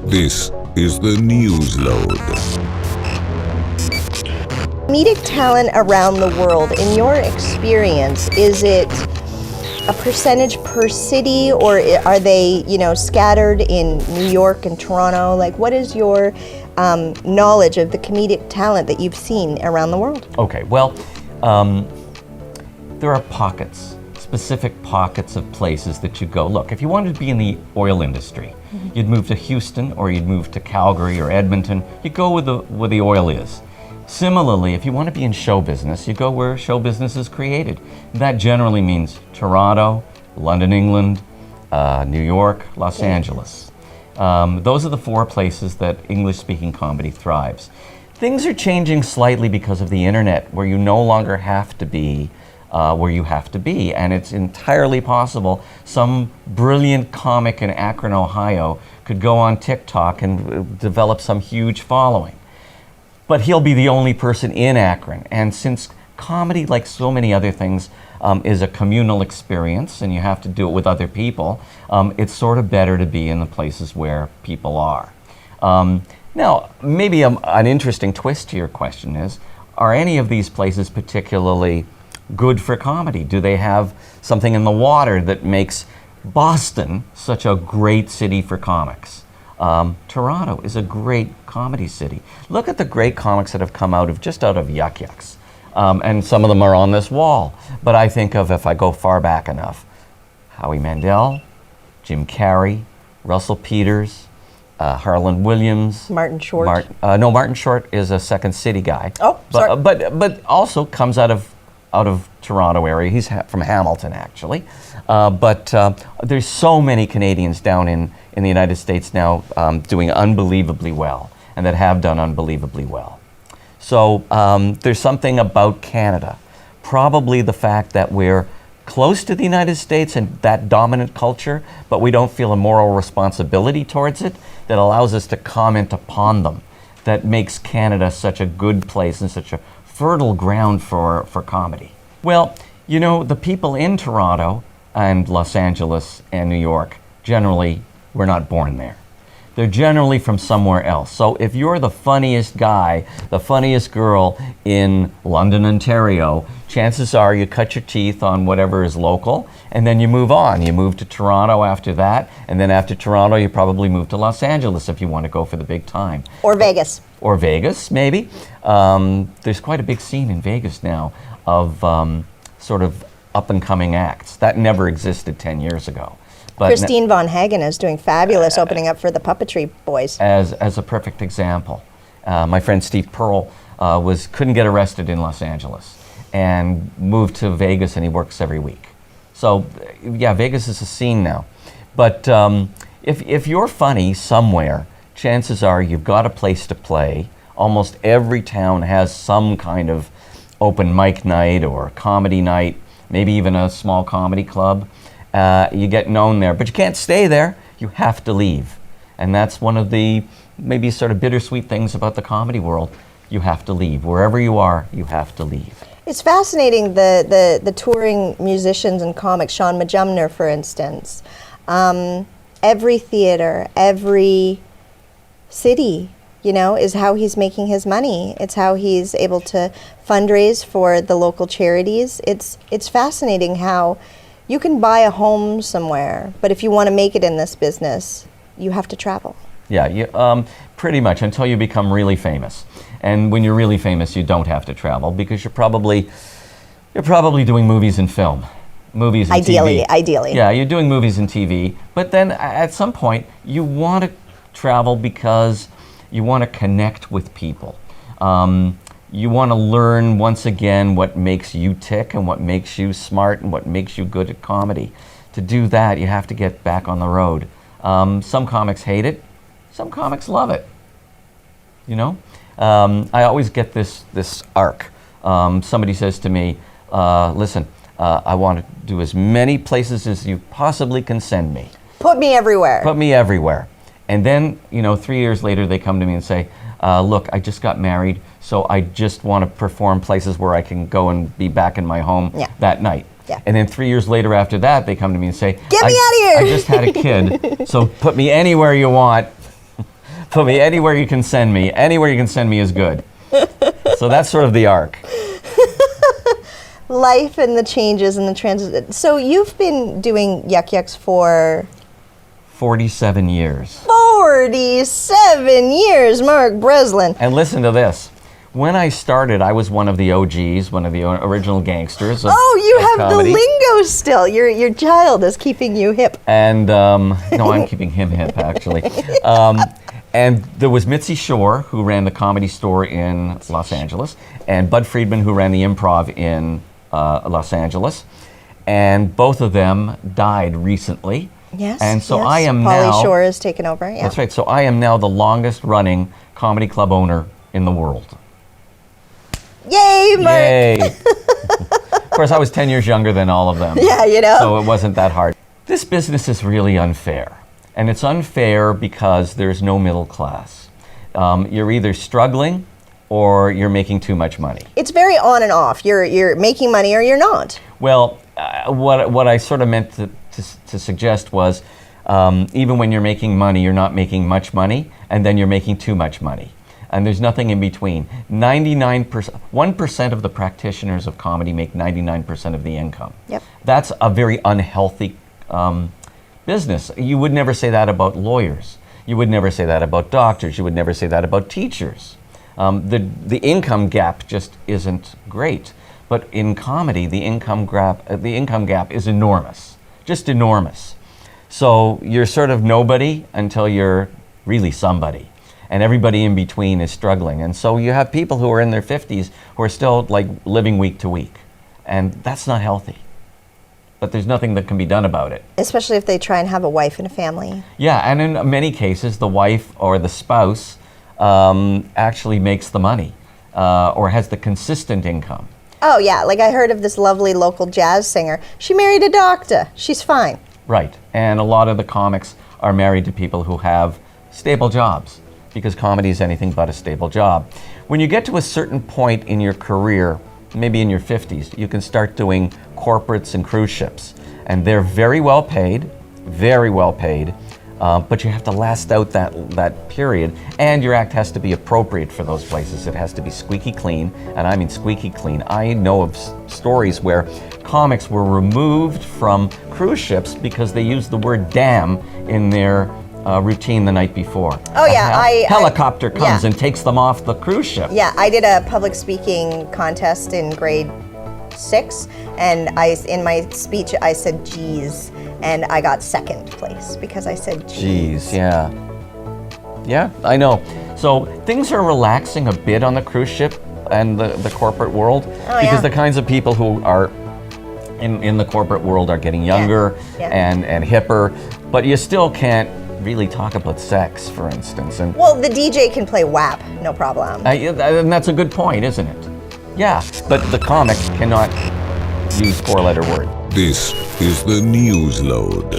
This is the Newsload. Comedic talent around the world, in your experience, is it a percentage per city, or are they, scattered in New York and Toronto? Like, what is your knowledge of the comedic talent that you've seen around the world? Okay, well, there are pockets, specific pockets of places that you go. Look, if you wanted to be in the oil industry, you'd move to Houston, or you'd move to Calgary or Edmonton. You go where the oil is. Similarly, if you want to be in show business, you go where show business is created. That generally means Toronto, London, England, New York, Los Angeles. Those are the four places that English-speaking comedy thrives. Things are changing slightly because of the internet, where you no longer have to be where you have to be, and it's entirely possible some brilliant comic in Akron, Ohio could go on TikTok and develop some huge following. But he'll be the only person in Akron. And since comedy, like so many other things, is a communal experience and you have to do it with other people, it's sort of better to be in the places where people are. Now, maybe an interesting twist to your question is, are any of these places particularly good for comedy? Do they have something in the water that makes Boston such a great city for comics? Toronto is a great comedy city. Look at the great comics that have come out of Yuck Yucks. And some of them are on this wall. But I think of, if I go far back enough, Howie Mandel, Jim Carrey, Russell Peters, Harland Williams. Martin Short. Martin Short is a Second City guy. Oh, sorry. But also comes out of Toronto area. He's from Hamilton, actually. But there's so many Canadians down in the United States now doing unbelievably well, and that have done unbelievably well. So there's something about Canada, probably the fact that we're close to the United States and that dominant culture, but we don't feel a moral responsibility towards it that allows us to comment upon them, that makes Canada such a good place and such a fertile ground for comedy. Well, the people in Toronto and Los Angeles and New York generally were not born there. They're generally from somewhere else. So if you're the funniest guy, the funniest girl in London, Ontario, chances are you cut your teeth on whatever is local, and then you move on. You move to Toronto after that, and then after Toronto, you probably move to Los Angeles if you want to go for the big time. Or Vegas. Or Vegas, maybe. There's quite a big scene in Vegas now of sort of up-and-coming acts. That never existed 10 years ago. But Christine Von Hagen is doing fabulous, opening up for the Puppetry Boys. As a perfect example. My friend Steve Pearl couldn't get arrested in Los Angeles and moved to Vegas, and he works every week. So, yeah, Vegas is a scene now. But if you're funny somewhere, chances are you've got a place to play. Almost every town has some kind of open mic night or comedy night, maybe even a small comedy club. You get known there, but you can't stay there. You have to leave. And that's one of the maybe sort of bittersweet things about the comedy world. You have to leave. Wherever you are, you have to leave. It's fascinating, the touring musicians and comics, Sean Majumner, for instance. Every theater, every city, is how he's making his money. It's how he's able to fundraise for the local charities. It's fascinating how you can buy a home somewhere, but if you want to make it in this business, you have to travel. Yeah, pretty much, until you become really famous. And when you're really famous, you don't have to travel because you're probably doing movies and film. Movies and TV. Ideally. Yeah, you're doing movies and TV, but then at some point, you want to travel because you want to connect with people. You want to learn, once again, what makes you tick and what makes you smart and what makes you good at comedy. To do that, you have to get back on the road. Some comics hate it. Some comics love it. I always get this arc. Somebody says to me, listen, I want to do as many places as you possibly can send me. Put me everywhere. Put me everywhere. And then, 3 years later, they come to me and say, look, I just got married, so I just want to perform places where I can go and be back in my home that night. Yeah. And then 3 years later after that, they come to me and say, get me out of here! I just had a kid, so put me anywhere you want. Put me anywhere you can send me. Anywhere you can send me is good. So that's sort of the arc. Life and the changes and the transit. So you've been doing Yuck Yucks for 47 years. 47 years, Mark Breslin. And listen to this. When I started, I was one of the OGs, one of the original gangsters of You have comedy. the lingo still. Your child is keeping you hip. And, no, I'm keeping him hip, actually. And there was Mitzi Shore, who ran the Comedy Store in Los Angeles, and Bud Friedman, who ran the Improv in Los Angeles. And both of them died recently. Yes. And so yes. I am Pauly now... Shore has taken over. Yeah. That's right. So I am now the longest running comedy club owner in the world. Yay, Mark! Yay! Of course, I was 10 years younger than all of them. Yeah, you know. So it wasn't that hard. This business is really unfair. And it's unfair because there's no middle class. You're either struggling or you're making too much money. It's very on and off. You're making money or you're not. Well, what I sort of meant to suggest was even when you're making money, you're not making much money, and then you're making too much money. And there's nothing in between. 99%, 1% of the practitioners of comedy make 99% of the income. Yep. That's a very unhealthy business. You would never say that about lawyers. You would never say that about doctors. You would never say that about teachers. The income gap just isn't great. But in comedy, the income gap is enormous, just enormous. So you're sort of nobody until you're really somebody. And everybody in between is struggling. And so you have people who are in their 50s who are still like living week to week. And that's not healthy. But there's nothing that can be done about it. Especially if they try and have a wife and a family. Yeah, and in many cases, the wife or the spouse actually makes the money or has the consistent income. Oh, yeah. Like I heard of this lovely local jazz singer. She married a doctor. She's fine. Right. And a lot of the comics are married to people who have stable jobs, because comedy is anything but a stable job. When you get to a certain point in your career, maybe in your 50s, you can start doing corporates and cruise ships. And they're very well paid, but you have to last out that period. And your act has to be appropriate for those places. It has to be squeaky clean, and I mean squeaky clean. I know of stories where comics were removed from cruise ships because they used the word damn in their routine the night before. Oh, yeah. A helicopter comes yeah. and takes them off the cruise ship. Yeah, I did a public speaking contest in grade 6, and in my speech I said geez, and I got second place because I said geez. Yeah. Yeah, I know. So things are relaxing a bit on the cruise ship and the corporate world because the kinds of people who are in the corporate world are getting younger and hipper, but you still can't really talk about sex, for instance. And well, the DJ can play WAP, no problem. and that's a good point, isn't it? Yeah, but the comic cannot use four-letter words. This is the Newsload.